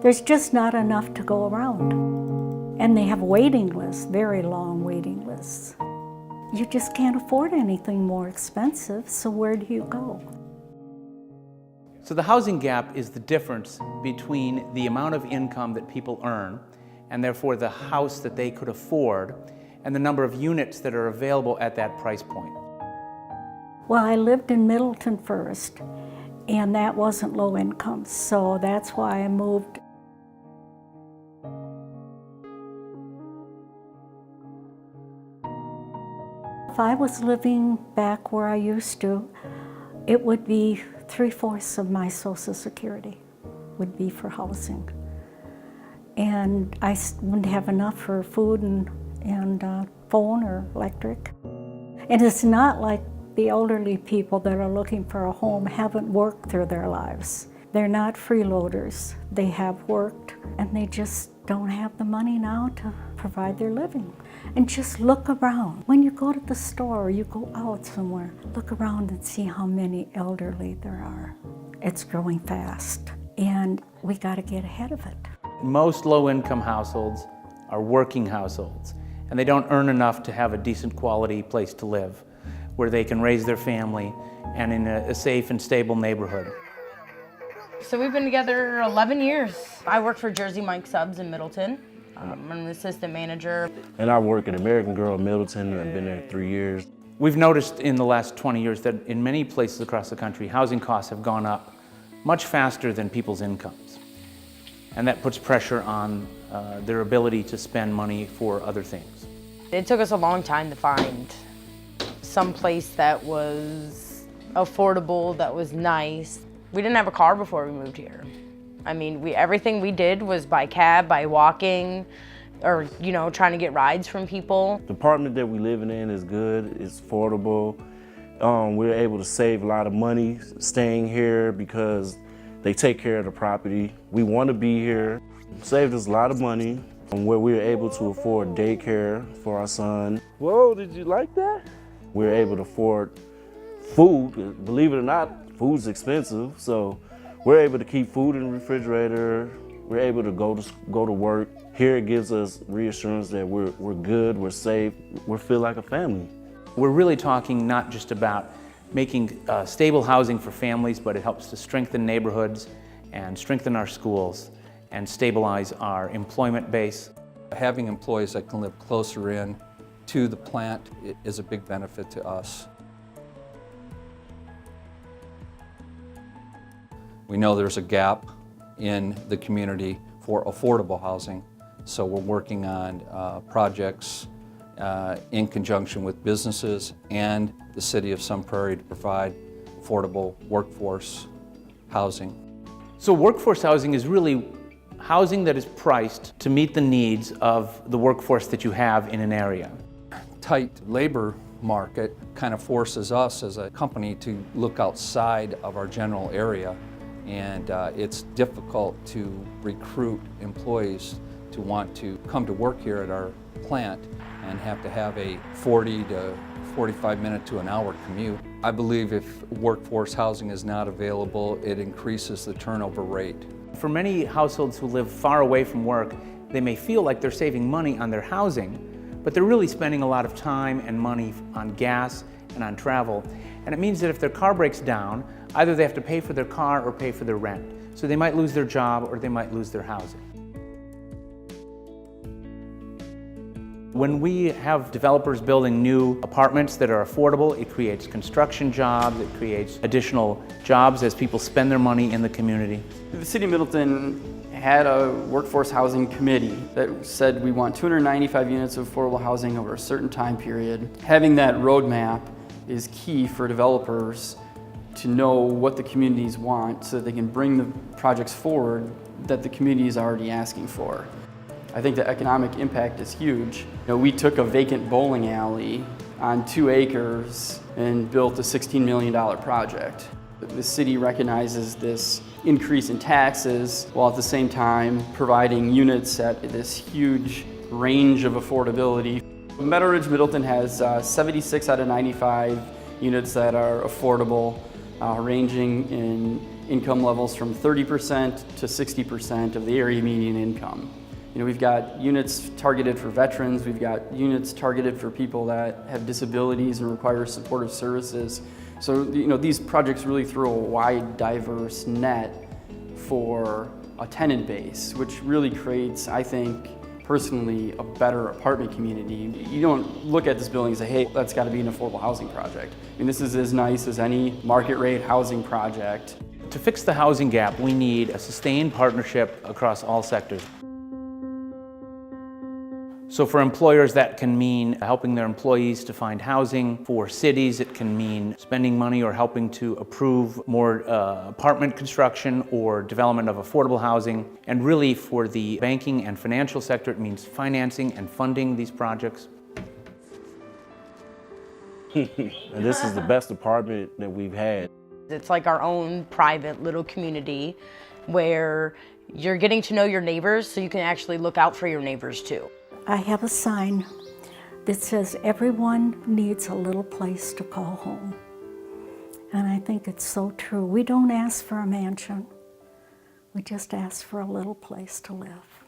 There's just not enough to go around. And they have waiting lists, very long waiting lists. You just can't afford anything more expensive, so where do you go? So the housing gap is the difference between the amount of income that people earn, and therefore the house that they could afford, and the number of units that are available at that price point. Well, I lived in Middleton first, and that wasn't low income, so that's why I moved. If I was living back where I used to, it would be 3/4 of my Social Security would be for housing. And I wouldn't have enough for food and phone or electric. And it's not like the elderly people that are looking for a home haven't worked through their lives. They're not freeloaders. They have worked, and they just don't have the money now to provide their living. And just look around. When you go to the store or you go out somewhere, look around and see how many elderly there are. It's growing fast, and we got to get ahead of it. Most low-income households are working households, and they don't earn enough to have a decent quality place to live, where they can raise their family and in a safe and stable neighborhood. So we've been together 11 years. I work for Jersey Mike Subs in Middleton. I'm an assistant manager. And I work at American Girl in Middleton, and I've been there 3 years. We've noticed in the last 20 years that in many places across the country, housing costs have gone up much faster than people's incomes. And that puts pressure on their ability to spend money for other things. It took us a long time to find some place that was affordable, that was nice. We didn't have a car before we moved here. I mean, everything we did was by cab, by walking, or, you know, trying to get rides from people. The apartment that we're living in is good, it's affordable. We're able to save a lot of money staying here because they take care of the property. We want to be here. It saved us a lot of money where we were able to afford daycare for our son. Whoa, did you like that? We were able to afford food. Believe it or not, food's expensive, so we're able to keep food in the refrigerator. We're able to go to work. Here it gives us reassurance that we're good, we're safe, we feel like a family. We're really talking not just about making stable housing for families, but it helps to strengthen neighborhoods and strengthen our schools and stabilize our employment base. Having employees that can live closer in to the plant is a big benefit to us. We know there's a gap in the community for affordable housing, so we're working on projects in conjunction with businesses and the city of Sun Prairie to provide affordable workforce housing. So workforce housing is really housing that is priced to meet the needs of the workforce that you have in an area. Tight labor market kind of forces us as a company to look outside of our general area, and it's difficult to recruit employees to want to come to work here at our plant and have to have a 40 to 45 minute to an hour commute. I believe if workforce housing is not available, it increases the turnover rate. For many households who live far away from work, they may feel like they're saving money on their housing, but they're really spending a lot of time and money on gas and on travel. And it means that if their car breaks down, either they have to pay for their car or pay for their rent. So they might lose their job or they might lose their housing. When we have developers building new apartments that are affordable, it creates construction jobs, it creates additional jobs as people spend their money in the community. The City of Middleton had a workforce housing committee that said we want 295 units of affordable housing over a certain time period. Having that roadmap is key for developers to know what the communities want so that they can bring the projects forward that the community is already asking for. I think the economic impact is huge. You know, we took a vacant bowling alley on 2 acres and built a $16 million project. The city recognizes this increase in taxes while at the same time providing units at this huge range of affordability. Meadow Ridge Middleton has 76 out of 95 units that are affordable, ranging in income levels from 30% to 60% of the area median income. You know, we've got units targeted for veterans, we've got units targeted for people that have disabilities and require supportive services. So, you know, these projects really throw a wide, diverse net for a tenant base, which really creates, I think, personally, a better apartment community. You don't look at this building and say, hey, that's got to be an affordable housing project. I mean, this is as nice as any market rate housing project. To fix the housing gap, we need a sustained partnership across all sectors. So for employers, that can mean helping their employees to find housing. For cities, it can mean spending money or helping to approve more apartment construction or development of affordable housing. And really for the banking and financial sector, it means financing and funding these projects. And this is the best apartment that we've had. It's like our own private little community where you're getting to know your neighbors so you can actually look out for your neighbors too. I have a sign that says everyone needs a little place to call home. And I think it's so true. We don't ask for a mansion. We just ask for a little place to live.